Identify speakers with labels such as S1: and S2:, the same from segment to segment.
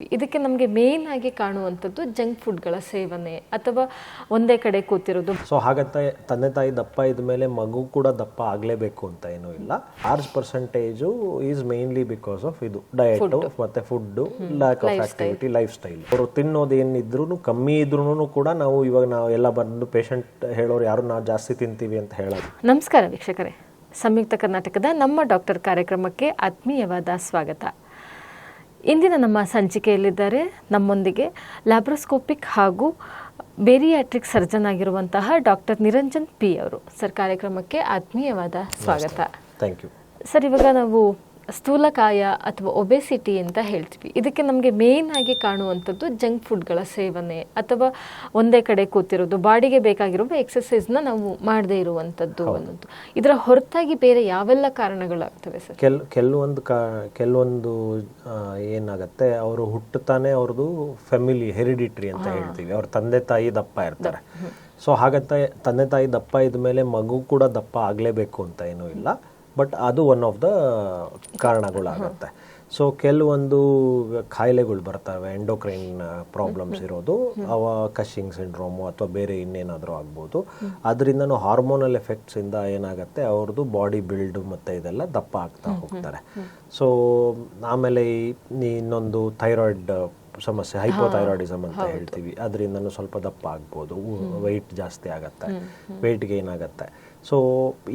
S1: ಇದಕ್ಕೆ ನಮಗೆ ಮೇನ್ ಆಗಿ ಕಾಣುವಂಥದ್ದು ಜಂಕ್ ಫುಡ್ಗಳ ಸೇವನೆ ಅಥವಾ ಒಂದೇ ಕಡೆ ಕೂತಿರೋದು.
S2: ಸೊ ಹಾಗಂತ ತಂದೆ ತಾಯಿ ದಪ್ಪ ಇದ್ಮೇಲೆ ಮಗು ಕೂಡ ದಪ್ಪ ಆಗಲೇಬೇಕು ಅಂತ ಏನೂ ಇಲ್ಲ. Large percentage is mainly because of ಇದು ಡಯಟ್ ಮತ್ತೆ food, lack of activity, life style. ಅವರು ತಿನ್ನೋದು ಏನಿದ್ರು ಕಮ್ಮಿ ಇದ್ರೂ ಕೂಡ ನಾವು ಎಲ್ಲ ಬಂದು ಪೇಷಂಟ್ ಹೇಳೋರು ಯಾರು ನಾವು ಜಾಸ್ತಿ ತಿಂತೀವಿ ಅಂತ ಹೇಳೋದು.
S1: ನಮಸ್ಕಾರ ವೀಕ್ಷಕರೇ, ಸಂಯುಕ್ತ ಕರ್ನಾಟಕದ ನಮ್ಮ ಡಾಕ್ಟರ್ ಕಾರ್ಯಕ್ರಮಕ್ಕೆ ಆತ್ಮೀಯವಾದ ಸ್ವಾಗತ. ಇಂದಿನ ನಮ್ಮ ಸಂಚಿಕೆಯಲ್ಲಿದ್ದಾರೆ ನಮ್ಮೊಂದಿಗೆ ಲ್ಯಾಬ್ರೋಸ್ಕೋಪಿಕ್ ಹಾಗೂ ಬೇರಿಯಾಟ್ರಿಕ್ ಸರ್ಜನ್ ಆಗಿರುವಂತಹ ಡಾಕ್ಟರ್ ನಿರಂಜನ್ ಪಿ ಅವರು. ಸರ್, ಕಾರ್ಯಕ್ರಮಕ್ಕೆ ಆತ್ಮೀಯವಾದ ಸ್ವಾಗತ.
S2: Thank you.
S1: ಸರ್, ಇವಾಗ ನಾವು ಸ್ಥೂಲಕಾಯ ಅಥವಾ ಒಬೆಸಿಟಿ ಅಂತ ಹೇಳ್ತೀವಿ. ಇದಕ್ಕೆ ನಮಗೆ ಮೇನ್ ಆಗಿ ಕಾಣುವಂಥದ್ದು ಜಂಕ್ ಫುಡ್ಗಳ ಸೇವನೆ ಅಥವಾ ಒಂದೇ ಕಡೆ ಕೂತಿರೋದು, ಬಾಡಿಗೆ ಬೇಕಾಗಿರುವ ಎಕ್ಸಸೈಸ್ನ ನಾವು ಮಾಡದೇ ಇರುವಂಥದ್ದು ಅನ್ನೋದು. ಇದರ ಹೊರತಾಗಿ ಬೇರೆ ಯಾವೆಲ್ಲ ಕಾರಣಗಳಾಗ್ತವೆ ಸರ್?
S2: ಕೆಲವೊಂದು ಏನಾಗುತ್ತೆ, ಅವರು ಹುಟ್ಟುತ್ತಾನೆ ಅವ್ರದ್ದು ಫ್ಯಾಮಿಲಿ ಹೆರಿಡಿಟ್ರಿ ಅಂತ ಹೇಳ್ತೀವಿ. ಅವ್ರ ತಂದೆ ತಾಯಿ ದಪ್ಪ ಇರ್ತಾರೆ. ಸೊ ಹಾಗಂತ ತಂದೆ ತಾಯಿ ದಪ್ಪ ಇದ್ಮೇಲೆ ಮಗು ಕೂಡ ದಪ್ಪ ಆಗಲೇಬೇಕು ಅಂತ ಏನೂ ಇಲ್ಲ. ಬಟ್ ಅದು ಒನ್ ಆಫ್ ದ ಕಾರಣಗಳಾಗುತ್ತೆ. ಸೊ ಕೆಲವೊಂದು ಕಾಯಿಲೆಗಳು ಬರ್ತವೆ, ಎಂಡೋಕ್ರೈನ್ ಪ್ರಾಬ್ಲಮ್ಸ್ ಇರೋದು, ಅವ ಕಶಿಂಗ್ ಸಿಂಡ್ರೋಮು ಅಥವಾ ಬೇರೆ ಇನ್ನೇನಾದರೂ ಆಗ್ಬೋದು. ಅದರಿಂದನೂ ಹಾರ್ಮೋನಲ್ ಎಫೆಕ್ಟ್ಸಿಂದ ಏನಾಗುತ್ತೆ, ಅವ್ರದ್ದು ಬಾಡಿ ಬಿಲ್ಡ್ ಮತ್ತು ಇದೆಲ್ಲ ದಪ್ಪ ಆಗ್ತಾ ಹೋಗ್ತಾರೆ. ಸೊ ಆಮೇಲೆ ಇನ್ನೊಂದು ಥೈರಾಯ್ಡ್ ಸಮಸ್ಯೆ, ಹೈಪೋಥೈರಾಯ್ಡಿಸಮ್ ಅಂತ ಹೇಳ್ತೀವಿ, ಅದರಿಂದನೂ ಸ್ವಲ್ಪ ದಪ್ಪ ಆಗ್ಬೋದು, ವೆಯ್ಟ್ ಜಾಸ್ತಿ ಆಗತ್ತೆ, ವೆಯ್ಟ್ ಗೇನ್ ಆಗತ್ತೆ. ಸೊ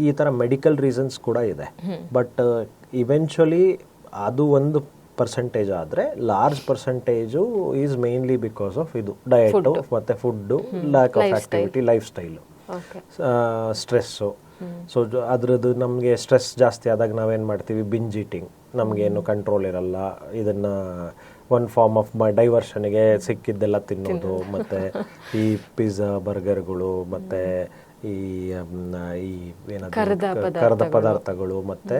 S2: ಈ ಥರ ಮೆಡಿಕಲ್ ರೀಸನ್ಸ್ ಕೂಡ ಇದೆ. ಬಟ್ ಇವೆಂಚುಲಿ ಅದು ಒಂದು ಪರ್ಸೆಂಟೇಜ್ ಆದರೆ large percentage is mainly because of ಇದು ಡಯಟ್ ಮತ್ತು food, lack of activity, life style, stress. So ಅದ್ರದ್ದು ನಮಗೆ ಸ್ಟ್ರೆಸ್ ಜಾಸ್ತಿ ಆದಾಗ ನಾವೇನು ಮಾಡ್ತೀವಿ, ಬಿಂಜ್ ಈಟಿಂಗ್, ನಮಗೇನು ಕಂಟ್ರೋಲ್ ಇರಲ್ಲ. ಇದನ್ನು ಒನ್ ಫಾರ್ಮ್ ಆಫ್ ಡೈವರ್ಷನ್ಗೆ ಸಿಕ್ಕಿದ್ದೆಲ್ಲ ತಿನ್ನೋದು, ಮತ್ತು ಈ ಪಿಜ್ಜಾ, ಬರ್ಗರ್ಗಳು, ಮತ್ತು ಈ ಏನಾದರೂ ಕರದ ಪದಾರ್ಥಗಳು, ಮತ್ತು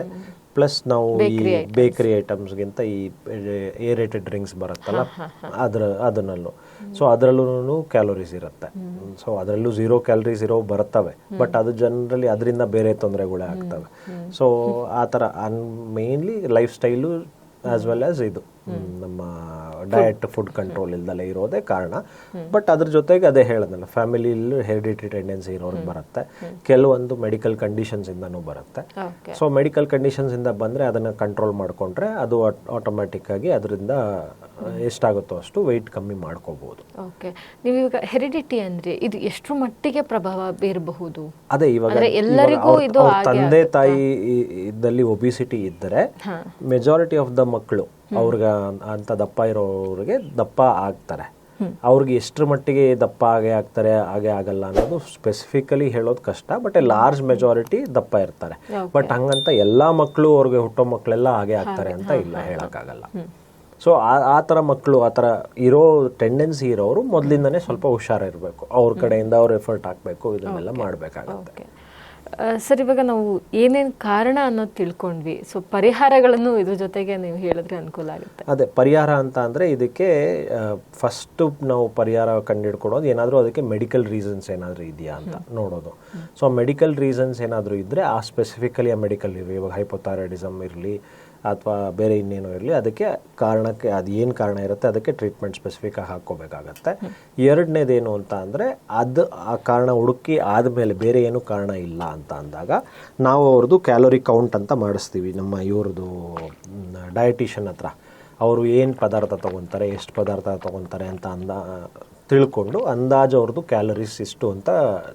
S2: ಪ್ಲಸ್ ನಾವು ಈ ಬೇಕರಿ ಐಟಮ್ಸ್ಗಿಂತ ಈ ಏರೇಟೆಡ್ ಡ್ರಿಂಕ್ಸ್ ಬರುತ್ತಲ್ಲ ಅದನ್ನಲ್ಲೂ. ಸೊ ಅದರಲ್ಲೂ ಕ್ಯಾಲೋರೀಸ್ ಇರುತ್ತೆ. ಸೊ ಅದರಲ್ಲೂ 0 ಕ್ಯಾಲರೀಸ್ ಇರೋ ಬರ್ತವೆ. ಬಟ್ ಅದು ಜನರಲಿ ಅದರಿಂದ ಬೇರೆ ತೊಂದರೆಗಳೇ ಆಗ್ತವೆ. ಸೊ ಆ ಥರ mainly life style as well as ಇದು ನಮ್ಮ ಡಯಟ್, ಫುಡ್ ಕಂಟ್ರೋಲ್ ಇಲ್ದಲೇ ಇರೋದೇ ಕಾರಣ. ಬಟ್ ಅದ್ರ ಜೊತೆಗೆ ಅದೇ ಹೇಳೋದಲ್ಲ, ಫ್ಯಾಮಿಲಿಯಲ್ಲೂ ಹೆರಿಡಿಟರಿ ಟೆಂಡೆನ್ಸಿ ಇರೋರಿಗೆ ಬರುತ್ತೆ, ಕೆಲವೊಂದು ಮೆಡಿಕಲ್ ಕಂಡೀಷನ್ಸ್ ಇಂದನೂ ಬರುತ್ತೆ. ಸೊ ಮೆಡಿಕಲ್ ಕಂಡೀಷನ್ಸ್ ಇಂದ ಬಂದರೆ ಅದನ್ನು ಕಂಟ್ರೋಲ್ ಮಾಡಿಕೊಂಡ್ರೆ ಅದು ಆಟೋಮ್ಯಾಟಿಕ್ ಆಗಿ ಅದರಿಂದ ಎಷ್ಟಾಗುತ್ತೋ ಅಷ್ಟು ವೆಯ್ಟ್ ಕಮ್ಮಿ ಮಾಡ್ಕೋಬಹುದು.
S1: ಓಕೆ, ನೀವು ಇವಾಗ ಹೆರಿಡಿಟಿ ಅಂದ್ರೆ ಇದು ಎಷ್ಟು ಮಟ್ಟಿಗೆ ಪ್ರಭಾವ ಬೀರಬಹುದು?
S2: ಅದೇ ಇವಾಗ ತಂದೆ ತಾಯಿ ಇದ್ದಲ್ಲಿ ಒಬಿಸಿಟಿ ಇದ್ದರೆ ಮೆಜಾರಿಟಿ ಆಫ್ ದ ಮಕ್ಕಳು ಅವ್ರಿಗೆ ಅಂತ ದಪ್ಪ ಇರೋರಿಗೆ ದಪ್ಪ ಆಗ್ತಾರೆ. ಅವ್ರಿಗೆ ಎಷ್ಟರ ಮಟ್ಟಿಗೆ ದಪ್ಪ ಹಾಗೆ ಆಗಲ್ಲ ಅನ್ನೋದು ಸ್ಪೆಸಿಫಿಕಲಿ ಹೇಳೋದು ಕಷ್ಟ. ಬಟ್ ಲಾರ್ಜ್ ಮೆಜಾರಿಟಿ ದಪ್ಪ ಇರ್ತಾರೆ. ಬಟ್ ಹಂಗಂತ ಎಲ್ಲಾ ಮಕ್ಕಳು ಅವ್ರಿಗೆ ಹುಟ್ಟೋ ಮಕ್ಕಳೆಲ್ಲ ಹಾಗೆ ಆಗ್ತಾರೆ ಅಂತ ಇಲ್ಲ, ಹೇಳಕ್ಕಾಗಲ್ಲ. ಸೊ ಆ ಥರ ಮಕ್ಕಳು, ಆ ಥರ ಇರೋ ಟೆಂಡೆನ್ಸಿ ಇರೋರು ಮೊದಲಿಂದನೇ ಸ್ವಲ್ಪ ಹುಷಾರಿರಬೇಕು. ಅವ್ರ ಕಡೆಯಿಂದ ಅವ್ರು ಎಫರ್ಟ್ ಹಾಕಬೇಕು, ಇದನ್ನೆಲ್ಲ ಮಾಡಬೇಕಾಗುತ್ತೆ.
S1: ಸರ್, ಇವಾಗ ನಾವು ಏನೇನು ಕಾರಣ ಅನ್ನೋದು ತಿಳ್ಕೊಂಡ್ವಿ. ಸೊ ಪರಿಹಾರಗಳನ್ನು ಇದ್ರ ಜೊತೆಗೆ ನೀವು ಹೇಳಿದ್ರೆ ಅನುಕೂಲ ಆಗುತ್ತೆ.
S2: ಅದೇ ಪರಿಹಾರ ಅಂತ ಅಂದರೆ ಇದಕ್ಕೆ ಫಸ್ಟು ನಾವು ಪರಿಹಾರ ಕಂಡುಹಿಡ್ಕೊಡೋದು ಏನಾದರೂ ಅದಕ್ಕೆ ಮೆಡಿಕಲ್ ರೀಸನ್ಸ್ ಏನಾದರೂ ಇದೆಯಾ ಅಂತ ನೋಡೋದು. ಸೊ ಮೆಡಿಕಲ್ ರೀಸನ್ಸ್ ಏನಾದರೂ ಇದ್ದರೆ ಆ ಸ್ಪೆಸಿಫಿಕಲಿ ಆ ಮೆಡಿಕಲ್ ಇರಲಿ, ಇವಾಗ ಹೈಪೋಥೈರಾಯ್ಡಿಸಮ್ ಇರಲಿ ಅಥವಾ ಬೇರೆ ಇನ್ನೇನೋ ಇರಲಿ, ಅದಕ್ಕೆ ಕಾರಣಕ್ಕೆ ಅದು ಏನು ಕಾರಣ ಇರುತ್ತೆ ಅದಕ್ಕೆ ಟ್ರೀಟ್ಮೆಂಟ್ ಸ್ಪೆಸಿಫಿಕ್ ಆಗಿ ಹಾಕ್ಕೋಬೇಕಾಗತ್ತೆ. ಎರಡನೇದೇನು ಅಂತ ಅಂದರೆ ಆ ಕಾರಣ ಹುಡುಕಿ ಆದಮೇಲೆ ಬೇರೆ ಏನೂ ಕಾರಣ ಇಲ್ಲ ಅಂತ ಅಂದಾಗ ನಾವು ಅವ್ರದ್ದು ಕ್ಯಾಲೋರಿ ಕೌಂಟ್ ಅಂತ ಮಾಡಿಸ್ತೀವಿ ನಮ್ಮ ಇವ್ರದ್ದು ಡಯಟಿಷಿಯನ್ ಹತ್ರ. ಅವರು ಏನು ಪದಾರ್ಥ ತೊಗೊತಾರೆ, ಎಷ್ಟು ಪದಾರ್ಥ ತೊಗೊತಾರೆ ಅಂತ ತಿಳ್ಕೊಂಡು ಅಂದಾಜು ಅವ್ರದ್ದು ಕ್ಯಾಲರೀಸ್ ಇಷ್ಟು ಅಂತ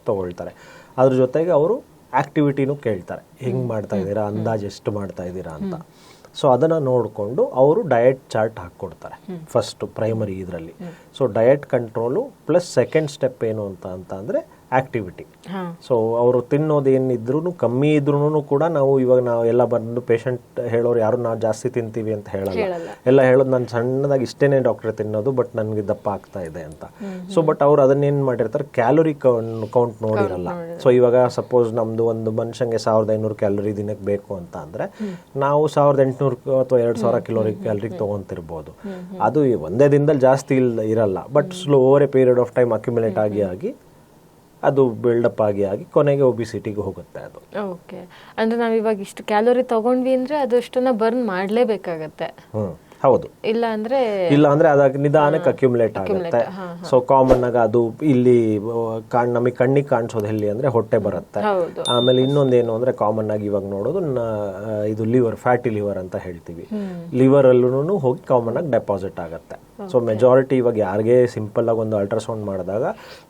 S2: ತೊಗೊಳ್ತಾರೆ. ಅದ್ರ ಜೊತೆಗೆ ಅವರು ಆ್ಯಕ್ಟಿವಿಟಿನೂ ಕೇಳ್ತಾರೆ, ಹೆಂಗೆ ಮಾಡ್ತಾ ಇದ್ದೀರಾ, ಅಂದಾಜು ಎಷ್ಟು ಮಾಡ್ತಾ ಇದ್ದೀರಾ ಅಂತ. ಸೊ ಅದನ್ನು ನೋಡಿಕೊಂಡು ಅವರು ಡಯಟ್ ಚಾರ್ಟ್ ಹಾಕ್ಕೊಡ್ತಾರೆ ಫಸ್ಟು ಪ್ರೈಮರಿ ಇದರಲ್ಲಿ. So diet control plus second step ಏನು ಅಂತ ಅಂದರೆ ಆ್ಯಕ್ಟಿವಿಟಿ. ಸೊ ಅವರು ತಿನ್ನೋದು ಏನಿದ್ರು ಕಮ್ಮಿ ಇದ್ರೂ ಕೂಡ ನಾವು ಎಲ್ಲ ಬಂದು ಪೇಷಂಟ್ ಹೇಳೋರು ಯಾರು ನಾವು ಜಾಸ್ತಿ ತಿಂತೀವಿ ಅಂತ ಹೇಳಲ್ಲ. ಎಲ್ಲ ಹೇಳೋದು ನಾನು ಸಣ್ಣದಾಗಿ ಇಷ್ಟೇನೆ ಡಾಕ್ಟ್ರೆ ತಿನ್ನೋದು, ಬಟ್ ನನಗೆ ದಪ್ಪ ಆಗ್ತಾ ಇದೆ ಅಂತ. ಸೊ ಬಟ್ ಅವ್ರು ಅದನ್ನೇನು ಮಾಡಿರ್ತಾರೆ, ಕ್ಯಾಲೋರಿ ಕೌಂಟ್ ನೋಡಿರಲ್ಲ. ಸೊ ಇವಾಗ ಸಪೋಸ್ ನಮ್ಮದು ಒಂದು ಮನುಷ್ಯಂಗೆ 1500 ಕ್ಯಾಲರಿ ದಿನಕ್ಕೆ ಬೇಕು ಅಂತ ಅಂದರೆ ನಾವು 1800 ಅಥವಾ 2000 ಕ್ಯಾಲರಿಗೆ ತೊಗೊತಿರ್ಬೋದು. ಅದು ಒಂದೇ ದಿನದಲ್ಲಿ ಜಾಸ್ತಿ ಇರಲ್ಲ, but over A period of time accumulate ಆಗಿ ಅದು ಬಿಲ್ಡಪ್ ಆಗಿ ಕೊನೆಗೆ ಒಬಿಸಿಟಿಗೆ ಹೋಗುತ್ತೆ ಅದು.
S1: ಓಕೆ, ಅಂದ್ರೆ ನಾವು ಇವಾಗ ಇಷ್ಟು ಕ್ಯಾಲೋರಿ ತಗೊಂಡ್ವಿ ಅಂದ್ರೆ ಅದಷ್ಟನ್ನ ಬರ್ನ್ ಮಾಡಲೇಬೇಕಾಗತ್ತೆ.
S2: ಹೌದು.
S1: ಇಲ್ಲ ಅಂದ್ರೆ
S2: ಅದಾಗ ನಿಧಾನಕ್ಕೆ ಅಕ್ಯುಮುಲೇಟ್ ಆಗುತ್ತೆ. ಸೊ ಕಾಮನ್ ಆಗಿ ಅದು ಇಲ್ಲಿ ನಮಗೆ ಕಣ್ಣಿಗೆ ಕಾಣಿಸೋದು ಎಲ್ಲಿ ಅಂದ್ರೆ ಹೊಟ್ಟೆ ಬರುತ್ತೆ. ಆಮೇಲೆ ಇನ್ನೊಂದೇನು ಅಂದ್ರೆ ಕಾಮನ್ ಆಗಿ ಇವಾಗ ನೋಡೋದು ಇದು ಲಿವರ್, ಫ್ಯಾಟಿ ಲಿವರ್ ಅಂತ ಹೇಳ್ತೀವಿ. ಲಿವರ್ ಅಲ್ಲೂ ಹೋಗಿ ಕಾಮನ್ ಆಗಿ ಡೆಪಾಸಿಟ್ ಆಗುತ್ತೆ. ಸೊ ಮೆಜಾರಿಟಿ ಇವಾಗ ಯಾರಿಗೆ ಸಿಂಪಲ್ ಆಗಿ ಒಂದು ಅಲ್ಟ್ರಾಸೌಂಡ್ ಮಾಡಿದಾಗ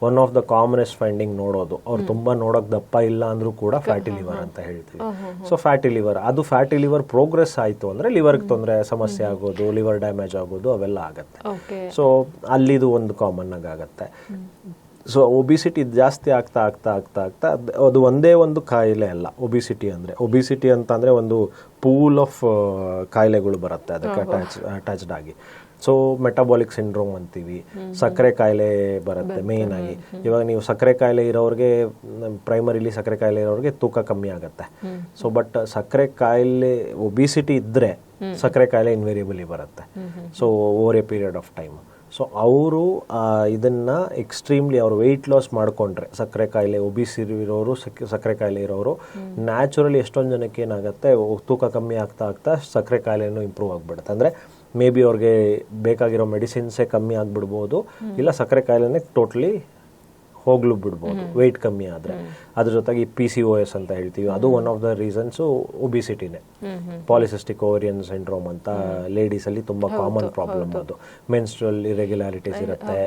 S2: one of the commonest finding ನೋಡೋದು, ಅವ್ರು ತುಂಬಾ ನೋಡೋಕೆ ದಪ್ಪ ಇಲ್ಲ ಅಂದ್ರೂ ಕೂಡ ಫ್ಯಾಟಿ ಲಿವರ್ ಅಂತ ಹೇಳ್ತೀವಿ. ಸೊ ಫ್ಯಾಟಿ ಲಿವರ್ ಪ್ರೋಗ್ರೆಸ್ ಆಯಿತು ಅಂದರೆ ಲಿವರ್ಗೆ ತೊಂದರೆ, ಸಮಸ್ಯೆ ಆಗೋದು, ಲಿವರ್ ಡ್ಯಾಮೇಜ್ ಆಗೋದು ಅವೆಲ್ಲ ಆಗುತ್ತೆ. ಸೊ ಅಲ್ಲಿದು ಒಂದು ಕಾಮನ್ ಆಗಿ ಆಗುತ್ತೆ. ಸೊ ಒಬಿಸಿಟಿ ಜಾಸ್ತಿ ಆಗ್ತಾ ಆಗ್ತಾ ಆಗ್ತಾ ಆಗ್ತಾ ಅದು ಒಂದೇ ಒಂದು ಕಾಯಿಲೆ ಅಲ್ಲ. ಒಬಿಸಿಟಿ ಅಂತ ಅಂದರೆ ಒಂದು ಪೂಲ್ ಆಫ್ ಕಾಯಿಲೆಗಳು ಬರುತ್ತೆ ಅದಕ್ಕೆ ಅಟ್ಯಾಚ್ಡ್ ಆಗಿ. ಸೊ ಮೆಟಬಾಲಿಕ್ ಸಿಂಡ್ರೋಮ್ ಅಂತೀವಿ, ಸಕ್ಕರೆ ಕಾಯಿಲೆ ಬರುತ್ತೆ ಮೇನ್ ಆಗಿ. ಇವಾಗ ನೀವು ಸಕ್ಕರೆ ಕಾಯಿಲೆ ಇರೋರಿಗೆ, ಪ್ರೈಮರಿಲಿ ಸಕ್ಕರೆ ಕಾಯಿಲೆ ಇರೋರಿಗೆ ತೂಕ ಕಮ್ಮಿ ಆಗುತ್ತೆ. ಸೊ ಬಟ್ ಸಕ್ಕರೆ ಕಾಯಿಲೆ ಒಬಿಸಿಟಿ ಇದ್ದರೆ ಸಕ್ಕರೆ ಕಾಯಿಲೆ ಇನ್ವೇರಿಯಬಲಿ ಬರುತ್ತೆ. So over A period of time. So ಅವರು ಇದನ್ನು ಎಕ್ಸ್ಟ್ರೀಮ್ಲಿ ಅವರು ವೆಯ್ಟ್ ಲಾಸ್ ಮಾಡಿಕೊಂಡ್ರೆ, ಸಕ್ಕರೆ ಕಾಯಿಲೆ ಇರೋರು, ಸಕ್ಕರೆ ಕಾಯಿಲೆ ಇರೋರು ನ್ಯಾಚುರಲಿ ಎಷ್ಟೊಂದು ಜನಕ್ಕೆ ಏನಾಗುತ್ತೆ, ತೂಕ ಕಮ್ಮಿ ಆಗ್ತಾ ಆಗ್ತಾ ಸಕ್ಕರೆ ಕಾಯಿಲೆನೂ ಇಂಪ್ರೂವ್ ಆಗಿಬಿಡುತ್ತೆ. ಅಂದರೆ ಮೇ ಬಿ ಅವ್ರಿಗೆ ಬೇಕಾಗಿರೋ ಮೆಡಿಸಿನ್ಸೇ ಕಮ್ಮಿ ಆಗಿಬಿಡ್ಬೋದು, ಇಲ್ಲ ಸಕ್ಕರೆ ಕಾಯಿಲೆನೇ ಟೋಟ್ಲಿ ಹೋಗ್ಲು ಬಿಡ್ಬೋದು ವೆಯ್ಟ್ ಕಮ್ಮಿ ಆದರೆ. ಅದ್ರ ಜೊತೆಗೆ PCOS ಅಂತ ಹೇಳ್ತೀವಿ, ಅದು ಒನ್ ಆಫ್ ದ ರೀಸನ್ಸು ಒಬಿಸಿಟಿನೇ. ಪಾಲಿಸಿಸ್ಟಿಕ್ ಓವರಿಯನ್ ಸಿಂಡ್ರೋಮ್ ಅಂತ ಲೇಡೀಸಲ್ಲಿ ತುಂಬ ಕಾಮನ್ ಪ್ರಾಬ್ಲಮ್. ಅದು ಮೆನ್ಸ್ಟ್ರಲ್ ಇರೆಗ್ಯುಲಾರಿಟೀಸ್ ಇರುತ್ತೆ,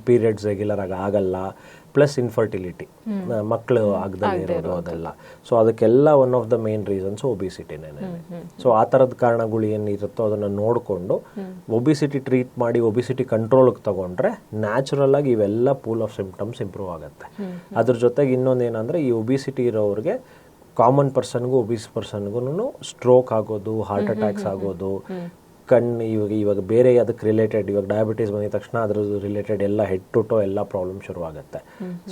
S2: ಪೀರಿಯಡ್ಸ್ ರೆಗ್ಯುಲರ್ ಆಗಿ ಆಗಲ್ಲ, ಪ್ಲಸ್ ಇನ್ಫರ್ಟಿಲಿಟಿ, ಮಕ್ಕಳು ಆಗದಲ್ಲೇ ಇರೋದು ಅದೆಲ್ಲ. ಸೊ ಅದಕ್ಕೆಲ್ಲ one of the main reasons ಒಬಿಸಿಟಿನೇ. ಸೊ ಆ ಥರದ ಕಾರಣಗಳು ಏನಿರುತ್ತೋ ಅದನ್ನು ನೋಡಿಕೊಂಡು ಒಬಿಸಿಟಿ ಟ್ರೀಟ್ ಮಾಡಿ ಒಬಿಸಿಟಿ ಕಂಟ್ರೋಲ್ಗೆ ತಗೊಂಡ್ರೆ ನ್ಯಾಚುರಲ್ ಆಗಿ ಇವೆಲ್ಲ ಪೂಲ್ ಆಫ್ ಸಿಂಪ್ಟಮ್ಸ್ ಇಂಪ್ರೂವ್ ಆಗುತ್ತೆ. ಅದ್ರ ಜೊತೆಗೆ ಇನ್ನೊಂದೇನಂದರೆ ಈ ಒಬಿಸಿಟಿ ಇರೋರಿಗೆ ಕಾಮನ್ ಪರ್ಸನ್ಗೂ ಒಬಿಸ್ ಪರ್ಸನ್ಗೂ ಸ್ಟ್ರೋಕ್ ಆಗೋದು, ಹಾರ್ಟ್ ಅಟ್ಯಾಕ್ಸ್ ಆಗೋದು, ಕಣ್ಣು ಇವಾಗ ಬೇರೆ ಅದಕ್ಕೆ ರಿಲೇಟೆಡ್, ಇವಾಗ ಡಯಾಬಿಟೀಸ್ ಬಂದಿದ ತಕ್ಷಣ ಅದ್ರದ್ದು ರಿಲೇಟೆಡ್ ಎಲ್ಲ ಹೆಡ್ ಟು ಟೋ ಎಲ್ಲ ಪ್ರಾಬ್ಲಮ್ ಶುರುವಾಗುತ್ತೆ.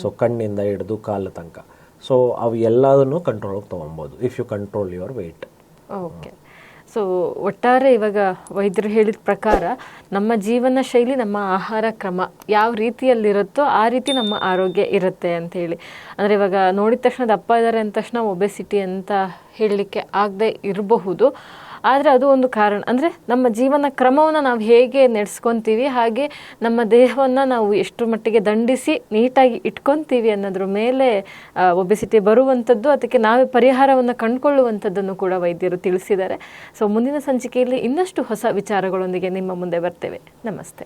S2: ಸೊ ಕಣ್ಣಿಂದ ಹಿಡಿದು ಕಾಲು ತನಕ. ಸೊ ಅವು ಎಲ್ಲದನ್ನು ಕಂಟ್ರೋಲ್ಗೆ ತೊಗೊಬೋದು if you control your weight.
S1: Okay. So ಒಟ್ಟಾರೆ ಇವಾಗ ವೈದ್ಯರು ಹೇಳಿದ ಪ್ರಕಾರ ನಮ್ಮ ಜೀವನ ಶೈಲಿ, ನಮ್ಮ ಆಹಾರ ಕ್ರಮ ಯಾವ ರೀತಿಯಲ್ಲಿರುತ್ತೋ ಆ ರೀತಿ ನಮ್ಮ ಆರೋಗ್ಯ ಇರುತ್ತೆ ಅಂತ ಹೇಳಿ. ಅಂದರೆ ಇವಾಗ ನೋಡಿದ ತಕ್ಷಣ ದಪ್ಪ ಇದ್ದಾರೆ ಅಂದ ತಕ್ಷಣ ಒಬೆಸಿಟಿ ಅಂತ ಹೇಳಲಿಕ್ಕೆ ಆಗದೆ ಇರಬಹುದು. ಆದರೆ ಅದು ಒಂದು ಕಾರಣ. ಅಂದರೆ ನಮ್ಮ ಜೀವನ ಕ್ರಮವನ್ನು ನಾವು ಹೇಗೆ ನಡೆಸ್ಕೊತೀವಿ, ಹಾಗೆ ನಮ್ಮ ದೇಹವನ್ನು ನಾವು ಎಷ್ಟು ಮಟ್ಟಿಗೆ ದಂಡಿಸಿ ನೀಟಾಗಿ ಇಟ್ಕೊತೀವಿ ಅನ್ನೋದ್ರ ಮೇಲೆ ಒಬೆಸಿಟಿ ಬರುವಂಥದ್ದು, ಅದಕ್ಕೆ ನಾವೇ ಪರಿಹಾರವನ್ನು ಕಂಡುಕೊಳ್ಳುವಂಥದ್ದನ್ನು ಕೂಡ ವೈದ್ಯರು ತಿಳಿಸಿದ್ದಾರೆ. ಸೊ ಮುಂದಿನ ಸಂಚಿಕೆಯಲ್ಲಿ ಇನ್ನಷ್ಟು ಹೊಸ ವಿಚಾರಗಳೊಂದಿಗೆ ನಿಮ್ಮ ಮುಂದೆ ಬರ್ತೇವೆ. ನಮಸ್ತೆ.